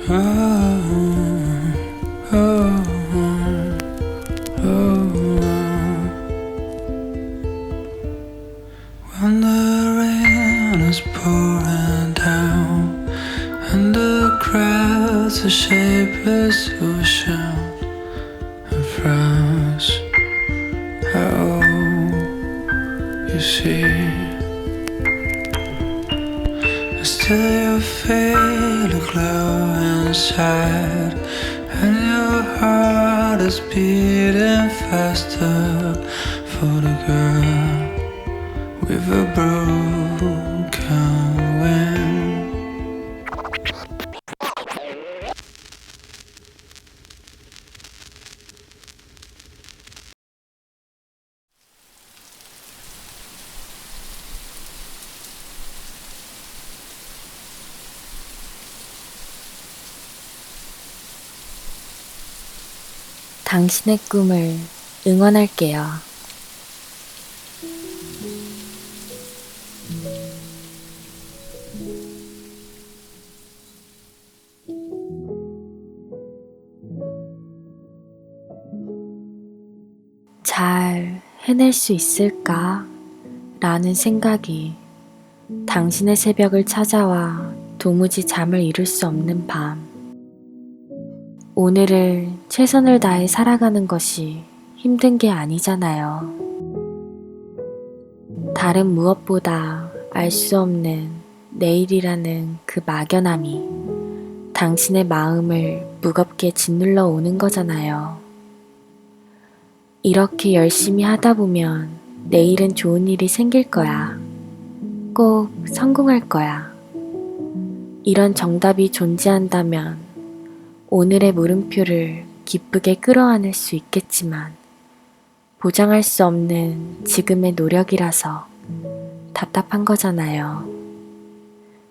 When the rain is pouring down and the crowd's a shapeless ocean of frowns, oh, you see, still you feel a glow inside, and your heart is beating faster for the girl with a broken wing. 당신의 꿈을 응원할게요. 잘 해낼 수 있을까? 라는 생각이 당신의 새벽을 찾아와 도무지 잠을 이룰 수 없는 밤. 오늘을 최선을 다해 살아가는 것이 힘든 게 아니잖아요. 다른 무엇보다 알 수 없는 내일이라는 그 막연함이 당신의 마음을 무겁게 짓눌러 오는 거잖아요. 이렇게 열심히 하다 보면 내일은 좋은 일이 생길 거야. 꼭 성공할 거야. 이런 정답이 존재한다면 오늘의 물음표를 기쁘게 끌어안을 수 있겠지만 보장할 수 없는 지금의 노력이라서 답답한 거잖아요.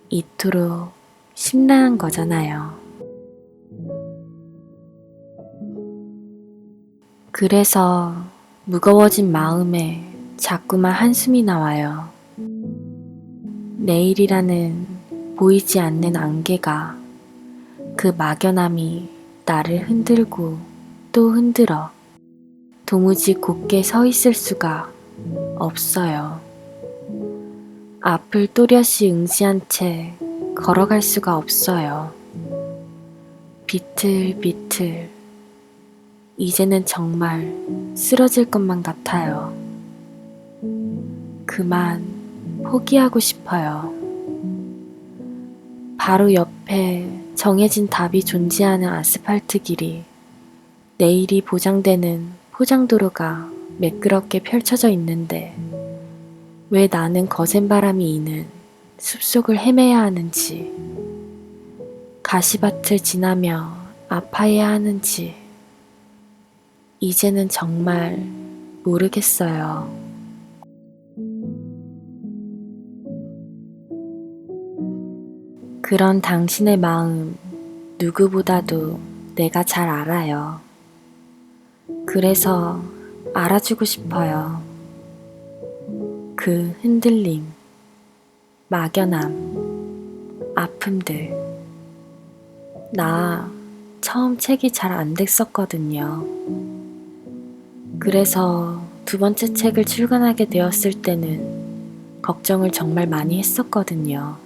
이토록 심란한 거잖아요. 그래서 무거워진 마음에 자꾸만 한숨이 나와요. 내일이라는 보이지 않는 안개가 그 막연함이 나를 흔들고 또 흔들어 도무지 곧게 서 있을 수가 없어요. 앞을 또렷이 응시한 채 걸어갈 수가 없어요. 비틀비틀 이제는 정말 쓰러질 것만 같아요. 그만 포기하고 싶어요. 바로 옆에 정해진 답이 존재하는 아스팔트 길이, 내일이 보장되는 포장도로가 매끄럽게 펼쳐져 있는데 왜 나는 거센 바람이 이는 숲속을 헤매야 하는지, 가시밭을 지나며 아파해야 하는지 이제는 정말 모르겠어요. 그런 당신의 마음 누구보다도 내가 잘 알아요. 그래서 알아주고 싶어요. 그 흔들림, 막연함, 아픔들. 나 처음 책이 잘 안 됐었거든요. 그래서 두 번째 책을 출간하게 되었을 때는 걱정을 정말 많이 했었거든요.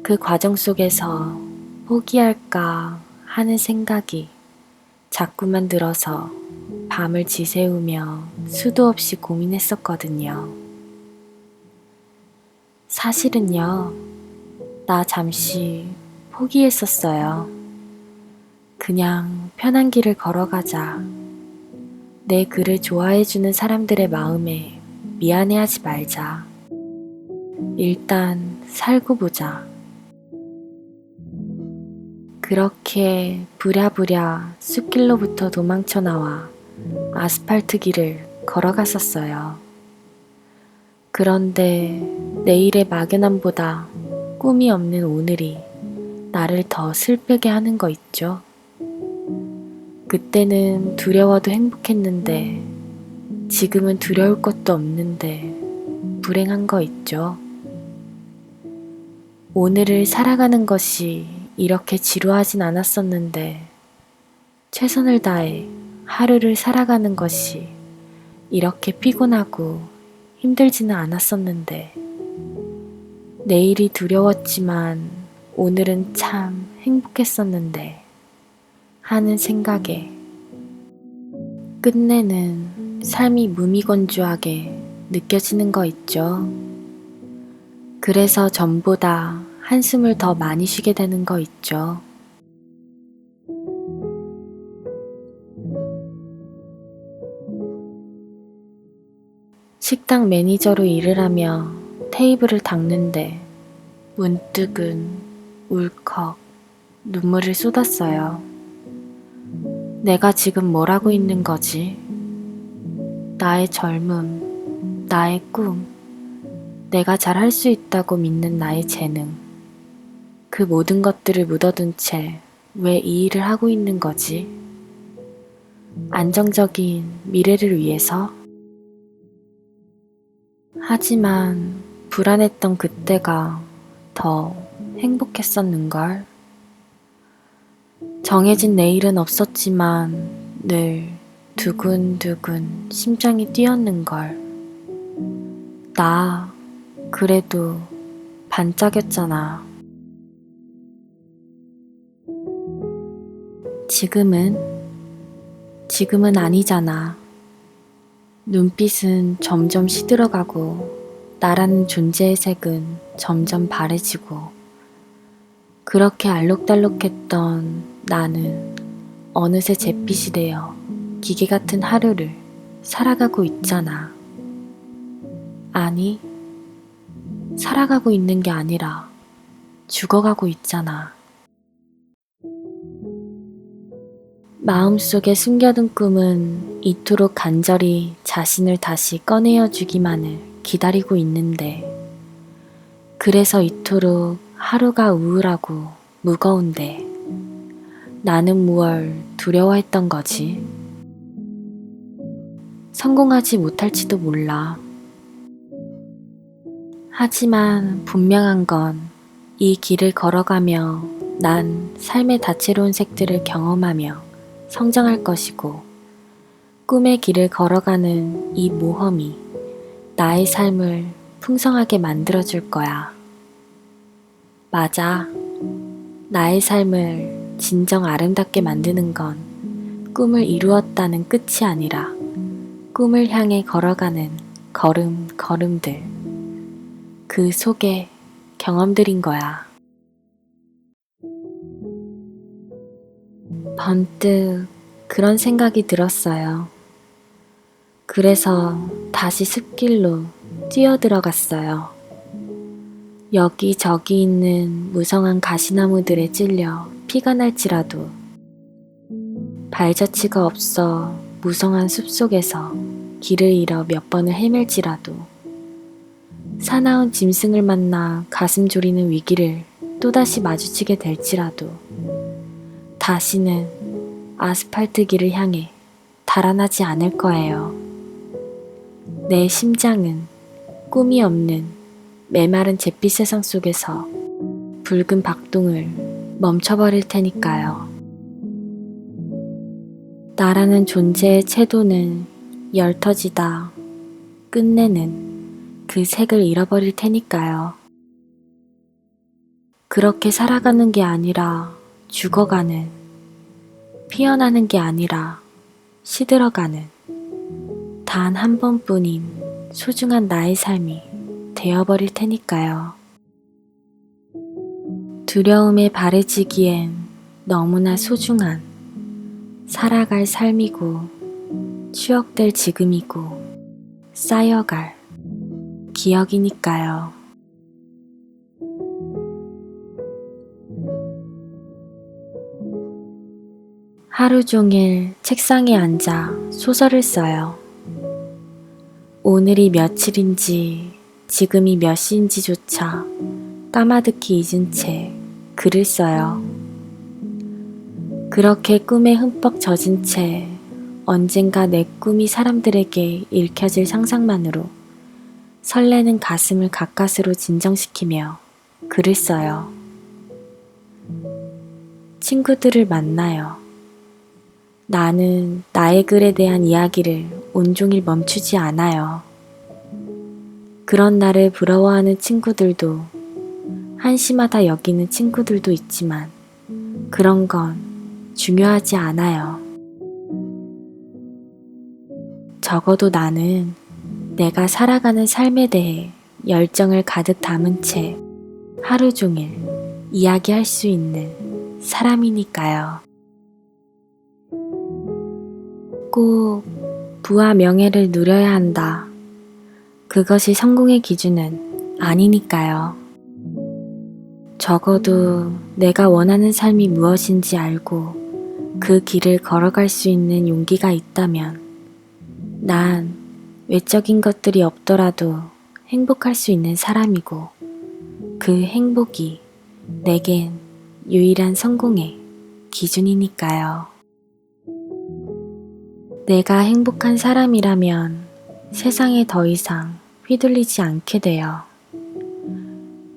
그 과정 속에서 포기할까 하는 생각이 자꾸만 들어서 밤을 지새우며 수도 없이 고민했었거든요. 사실은요, 나 잠시 포기했었어요. 그냥 편한 길을 걸어가자. 내 글을 좋아해주는 사람들의 마음에 미안해하지 말자. 일단 살고 보자. 그렇게 부랴부랴 숲길로부터 도망쳐 나와 아스팔트 길을 걸어갔었어요. 그런데 내일의 막연함보다 꿈이 없는 오늘이 나를 더 슬프게 하는 거 있죠. 그때는 두려워도 행복했는데 지금은 두려울 것도 없는데 불행한 거 있죠. 오늘을 살아가는 것이 이렇게 지루하진 않았었는데 최선을 다해 하루를 살아가는 것이 이렇게 피곤하고 힘들지는 않았었는데 내일이 두려웠지만 오늘은 참 행복했었는데 하는 생각에 끝내는 삶이 무미건조하게 느껴지는 거 있죠. 그래서 전보다 한숨을 더 많이 쉬게 되는 거 있죠. 식당 매니저로 일을 하며 테이블을 닦는데 문득은 울컥 눈물을 쏟았어요. 내가 지금 뭘 하고 있는 거지? 나의 젊음, 나의 꿈, 내가 잘 할 수 있다고 믿는 나의 재능, 그 모든 것들을 묻어둔 채 왜 이 일을 하고 있는 거지? 안정적인 미래를 위해서? 하지만 불안했던 그때가 더 행복했었는걸. 정해진 내일은 없었지만 늘 두근두근 심장이 뛰었는걸. 나 그래도 반짝였잖아. 지금은 아니잖아. 눈빛은 점점 시들어가고 나라는 존재의 색은 점점 바래지고 그렇게 알록달록했던 나는 어느새 잿빛이 되어 기계 같은 하루를 살아가고 있잖아. 아니, 살아가고 있는 게 아니라 죽어가고 있잖아. 마음속에 숨겨둔 꿈은 이토록 간절히 자신을 다시 꺼내어 주기만을 기다리고 있는데 그래서 이토록 하루가 우울하고 무거운데 나는 무얼 두려워했던 거지? 성공하지 못할지도 몰라. 하지만 분명한 건 이 길을 걸어가며 난 삶의 다채로운 색들을 경험하며 성장할 것이고 꿈의 길을 걸어가는 이 모험이 나의 삶을 풍성하게 만들어줄 거야. 맞아. 나의 삶을 진정 아름답게 만드는 건 꿈을 이루었다는 끝이 아니라 꿈을 향해 걸어가는 걸음들. 그 속에 경험들인 거야. 번뜩 그런 생각이 들었어요. 그래서 다시 숲길로 뛰어들어갔어요. 여기저기 있는 무성한 가시나무들에 찔려 피가 날지라도 발자취가 없어 무성한 숲속에서 길을 잃어 몇 번을 헤맬지라도 사나운 짐승을 만나 가슴 졸이는 위기를 또다시 마주치게 될지라도 다시는 아스팔트 길을 향해 달아나지 않을 거예요. 내 심장은 꿈이 없는 메마른 잿빛 세상 속에서 붉은 박동을 멈춰버릴 테니까요. 나라는 존재의 채도는 엷터지다 끝내는 그 색을 잃어버릴 테니까요. 그렇게 살아가는 게 아니라 죽어가는, 피어나는 게 아니라 시들어가는 단 한 번뿐인 소중한 나의 삶이 되어버릴 테니까요. 두려움에 바래지기엔 너무나 소중한 살아갈 삶이고 추억될 지금이고 쌓여갈 기억이니까요. 하루 종일 책상에 앉아 소설을 써요. 오늘이 며칠인지 지금이 몇 시인지조차 까마득히 잊은 채 글을 써요. 그렇게 꿈에 흠뻑 젖은 채 언젠가 내 꿈이 사람들에게 읽혀질 상상만으로 설레는 가슴을 가까스로 진정시키며 글을 써요. 친구들을 만나요. 나는 나의 글에 대한 이야기를 온종일 멈추지 않아요. 그런 나를 부러워하는 친구들도 한심하다 여기는 친구들도 있지만 그런 건 중요하지 않아요. 적어도 나는 내가 살아가는 삶에 대해 열정을 가득 담은 채 하루 종일 이야기할 수 있는 사람이니까요. 꼭 부와 명예를 누려야 한다. 그것이 성공의 기준은 아니니까요. 적어도 내가 원하는 삶이 무엇인지 알고 그 길을 걸어갈 수 있는 용기가 있다면 난 외적인 것들이 없더라도 행복할 수 있는 사람이고 그 행복이 내겐 유일한 성공의 기준이니까요. 내가 행복한 사람이라면 세상에 더 이상 휘둘리지 않게 돼요.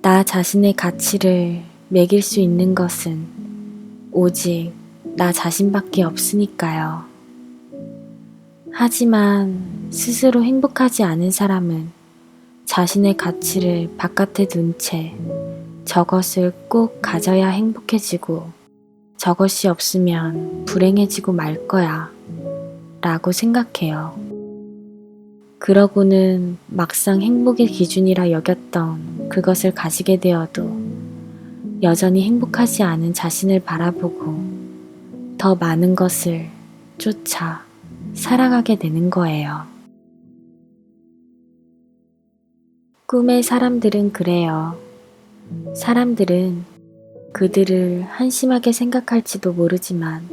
나 자신의 가치를 매길 수 있는 것은 오직 나 자신밖에 없으니까요. 하지만 스스로 행복하지 않은 사람은 자신의 가치를 바깥에 둔 채 저것을 꼭 가져야 행복해지고 저것이 없으면 불행해지고 말 거야 라고 생각해요. 그러고는 막상 행복의 기준이라 여겼던 그것을 가지게 되어도 여전히 행복하지 않은 자신을 바라보고 더 많은 것을 쫓아 살아가게 되는 거예요. 꿈의 사람들은 그래요. 사람들은 그들을 한심하게 생각할지도 모르지만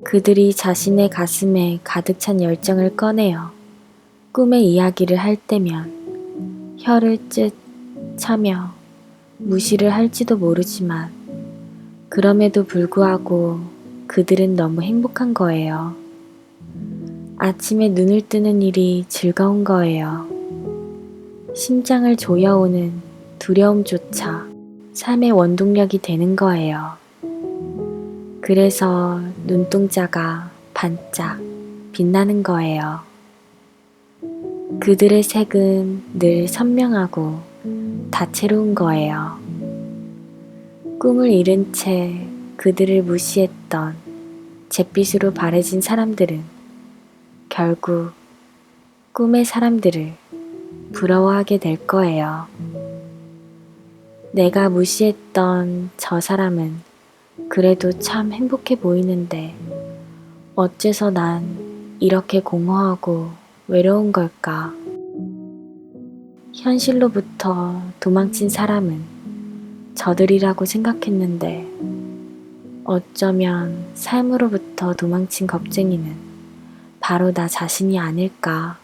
그들이 자신의 가슴에 가득 찬 열정을 꺼내어 꿈의 이야기를 할 때면 혀를 쯧 차며 무시를 할지도 모르지만 그럼에도 불구하고 그들은 너무 행복한 거예요. 아침에 눈을 뜨는 일이 즐거운 거예요. 심장을 조여오는 두려움조차 삶의 원동력이 되는 거예요. 그래서 눈동자가 반짝 빛나는 거예요. 그들의 색은 늘 선명하고 다채로운 거예요. 꿈을 잃은 채 그들을 무시했던 잿빛으로 바래진 사람들은 결국 꿈의 사람들을 부러워하게 될 거예요. 내가 무시했던 저 사람은 그래도 참 행복해 보이는데 어째서 난 이렇게 공허하고 외로운 걸까? 현실로부터 도망친 사람은 저들이라고 생각했는데 어쩌면 삶으로부터 도망친 겁쟁이는 바로 나 자신이 아닐까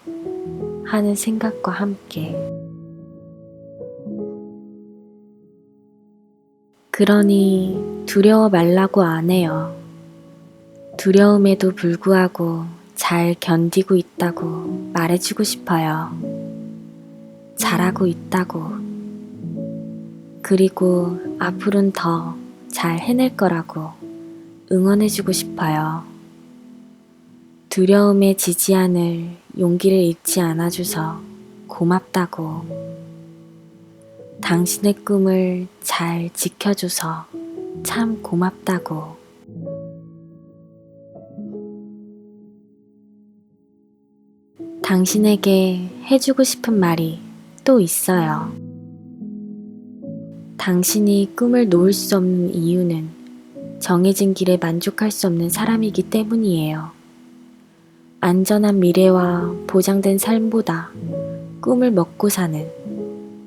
하는 생각과 함께 그러니 두려워 말라고 안 해요. 두려움에도 불구하고 잘 견디고 있다고 말해주고 싶어요. 잘하고 있다고. 그리고 앞으로는 더 잘 해낼 거라고 응원해주고 싶어요. 두려움에 지지 않을 용기를 잃지 않아줘서 고맙다고. 당신의 꿈을 잘 지켜줘서 참 고맙다고. 당신에게 해주고 싶은 말이 또 있어요. 당신이 꿈을 놓을 수 없는 이유는 정해진 길에 만족할 수 없는 사람이기 때문이에요. 안전한 미래와 보장된 삶보다 꿈을 먹고 사는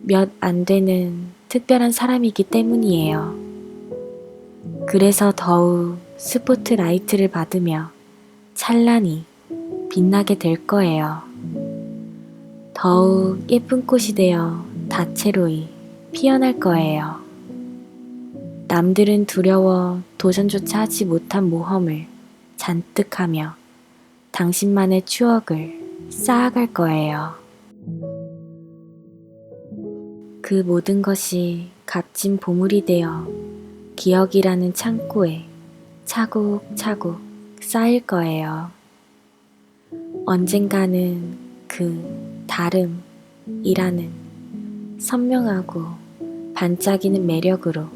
몇 안 되는 특별한 사람이기 때문이에요. 그래서 더욱 스포트라이트를 받으며 찬란히 빛나게 될 거예요. 더욱 예쁜 꽃이 되어 다채로이 피어날 거예요. 남들은 두려워 도전조차 하지 못한 모험을 잔뜩 하며 당신만의 추억을 쌓아갈 거예요. 그 모든 것이 값진 보물이 되어 기억이라는 창고에 차곡차곡 쌓일 거예요. 언젠가는 그 다름이라는 선명하고 반짝이는 매력으로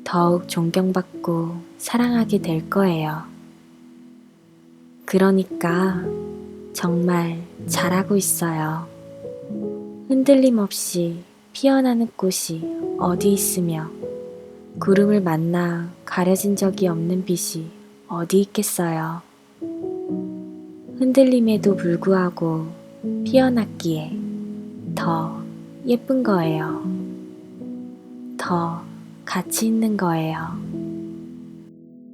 더욱 존경받고 사랑하게 될 거예요. 그러니까 정말 잘하고 있어요. 흔들림 없이 피어나는 꽃이 어디 있으며 구름을 만나 가려진 적이 없는 빛이 어디 있겠어요. 흔들림에도 불구하고 피어났기에 더 예쁜 거예요. 더 가치 있는 거예요.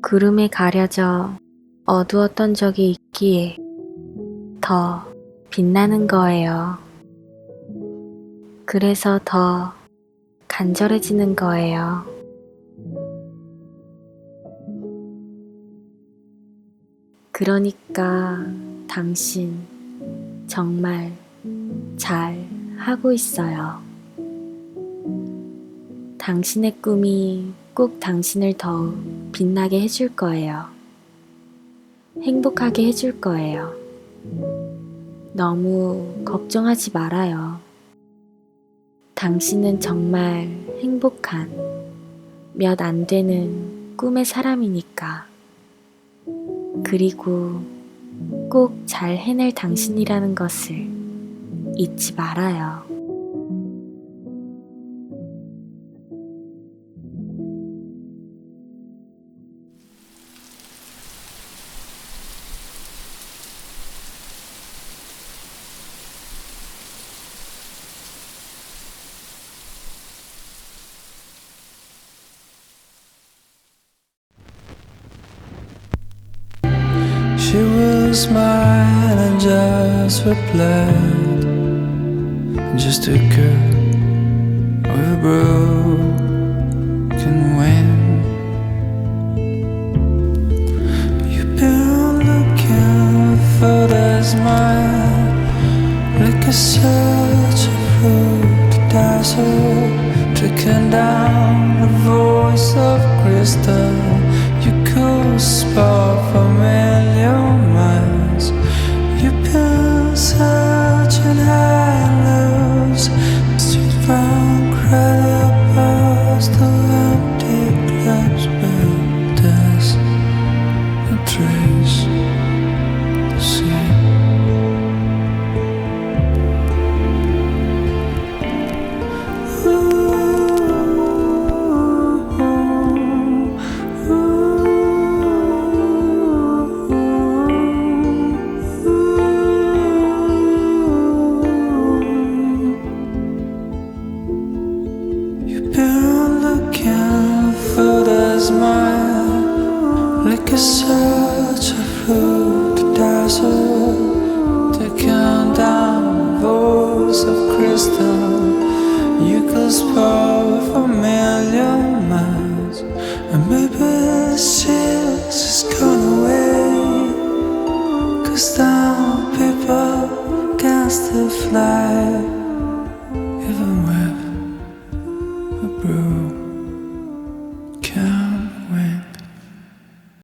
구름에 가려져 어두웠던 적이 있기에 더 빛나는 거예요. 그래서 더 간절해지는 거예요. 그러니까 당신 정말 잘 하고 있어요. 당신의 꿈이 꼭 당신을 더욱 빛나게 해줄 거예요. 행복하게 해줄 거예요. 너무 걱정하지 말아요. 당신은 정말 행복한 몇 안 되는 꿈의 사람이니까. 그리고 꼭 잘 해낼 당신이라는 것을 잊지 말아요. She will smile and just replied, just a girl with a broken wing. You've been looking for that smile, like a search through the desert, tricking down the voice of crystal. You could spot for a million miles. You've been searching high and lows, street from cradle past the empty clubs, but there's no trace to see. You've been looking for that smile, like a